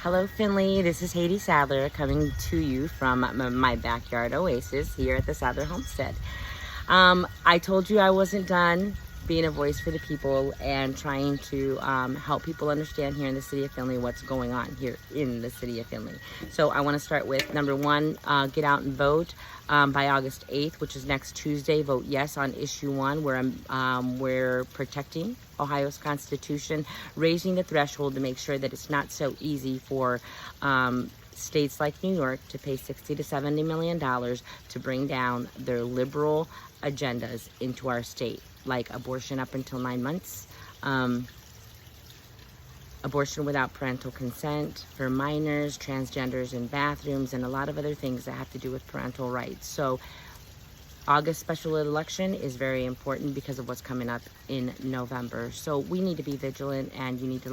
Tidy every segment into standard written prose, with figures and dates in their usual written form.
Hello, Findlay. This is Haydee Sadler coming to you from my backyard oasis here at the Sadler Homestead. I told you I wasn't done being a voice for the people and trying to help people understand here in the city of Findlay what's going on here in the city of Findlay. So I want to start with number one, get out and vote by August 8th, which is next Tuesday. Vote yes on issue 1, where we're protecting Ohio's Constitution, raising the threshold to make sure that it's not so easy for states like New York to pay $60 to $70 million to bring down their liberal agendas into our state, like abortion up until 9 months, abortion without parental consent for minors, transgenders in bathrooms, and a lot of other things that have to do with parental rights. So August special election is very important because of what's coming up in November. So we need to be vigilant, and you need to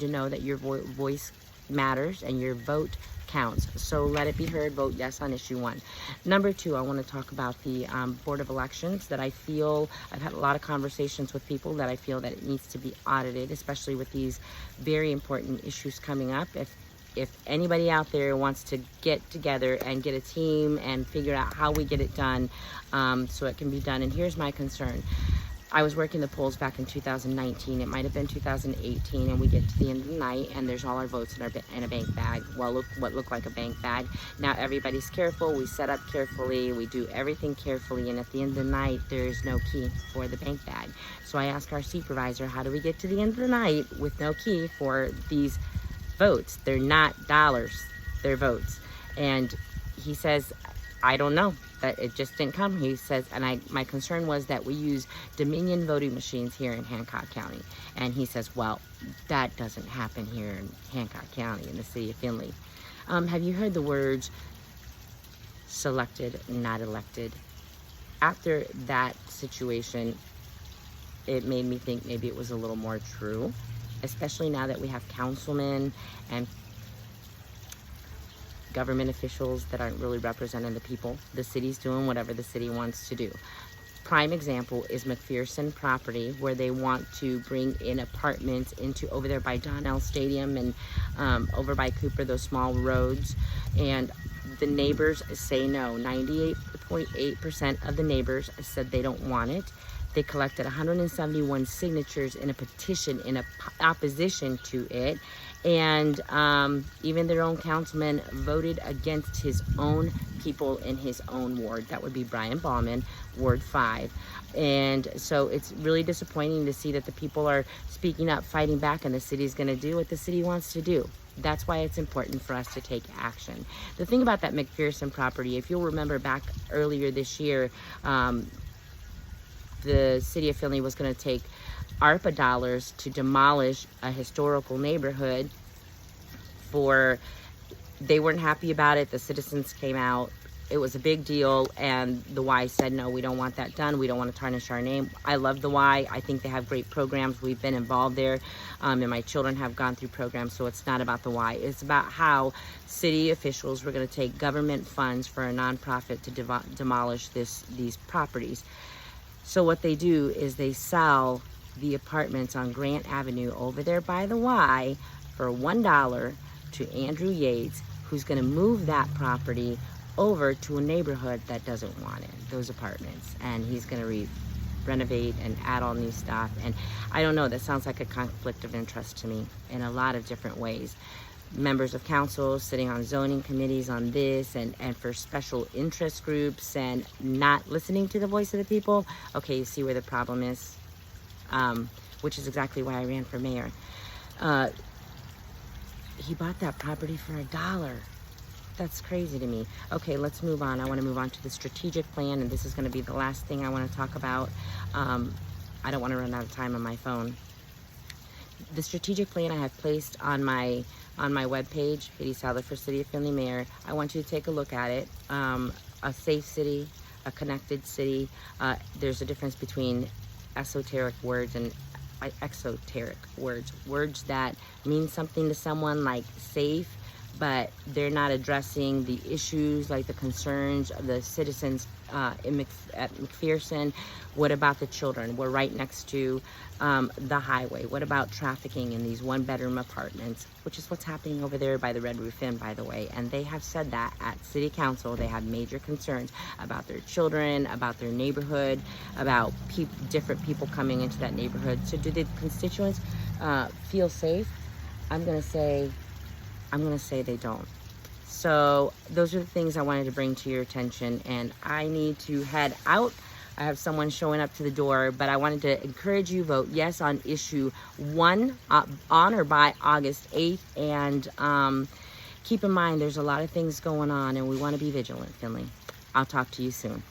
know that your voice matters and your vote counts. So let it be heard. Vote yes on issue 1. Number 2, I want to talk about the Board of Elections. That I feel I've had a lot of conversations with people that I feel that it needs to be audited, especially with these very important issues coming up. If anybody out there wants to get together and get a team and figure out how we get it done, so it can be done. And here's my concern. I was working the polls back in 2019. It might have been 2018, and we get to the end of the night, and there's all our votes in a bank bag. Well, what looked like a bank bag. Now everybody's careful. We set up carefully. We do everything carefully, and at the end of the night, there's no key for the bank bag. So I asked our supervisor, how do we get to the end of the night with no key for these votes? They're not dollars, they're votes. And he says, I don't know, that it just didn't come. He says, and my concern was that we use Dominion voting machines here in Hancock County. And he says, well, that doesn't happen here in Hancock County, in the city of Findlay. Have you heard the words selected, not elected? After that situation, it made me think maybe it was a little more true, especially now that we have councilmen and government officials that aren't really representing the people. The city's doing whatever the city wants to do. Prime example is McPherson property, where they want to bring in apartments into over there by Donnell Stadium and over by Cooper, those small roads. And the neighbors say no. 98.8% of the neighbors said they don't want it. They collected 171 signatures in a petition in opposition to it. And even their own councilman voted against his own people in his own ward. That would be Brian Ballman, Ward 5. And so it's really disappointing to see that the people are speaking up, fighting back, and the city's going to do what the city wants to do. That's why it's important for us to take action. The thing about that McPherson property, if you'll remember back earlier this year, the city of Findlay was going to take ARPA dollars to demolish a historical neighborhood. They weren't happy about it. The citizens came out. It was a big deal, and the Y said, no, we don't want that done. We don't want to tarnish our name. I love the Y. I think they have great programs. We've been involved there, and my children have gone through programs, so it's not about the Y. It's about how city officials were going to take government funds for a nonprofit to demolish these properties. So what they do is they sell the apartments on Grant Avenue over there by the Y for $1 to Andrew Yates, who's going to move that property over to a neighborhood that doesn't want it, those apartments. And he's going to renovate and add all new stuff. And I don't know, that sounds like a conflict of interest to me in a lot of different ways. Members of council sitting on zoning committees on this, and for special interest groups, and not listening to the voice of the people. Okay, you see where the problem is, which is exactly why I ran for mayor. He bought that property for $1. That's crazy to me. Okay, let's move on. I want to move on to the strategic plan, and this is going to be the last thing I want to talk about. I don't want to run out of time on my phone. The strategic plan I have placed on my webpage, Haydee Sadler for City of Findlay Mayor. I want you to take a look at it. A safe city, a connected city. There's a difference between esoteric words and exoteric words. Words that mean something to someone, like safe, but they're not addressing the issues, like the concerns of the citizens at McPherson. What about the children? We're right next to the highway. What about trafficking in these one-bedroom apartments, which is what's happening over there by the Red Roof Inn, by the way. And they have said that at City Council. They have major concerns about their children, about their neighborhood, about different people coming into that neighborhood. So do the constituents feel safe? I'm gonna say they don't. So those are the things I wanted to bring to your attention, and I need to head out. I have someone showing up to the door, but I wanted to encourage you, vote yes on issue 1 on or by August 8th. And keep in mind, there's a lot of things going on, and we want to be vigilant, Findlay. I'll talk to you soon.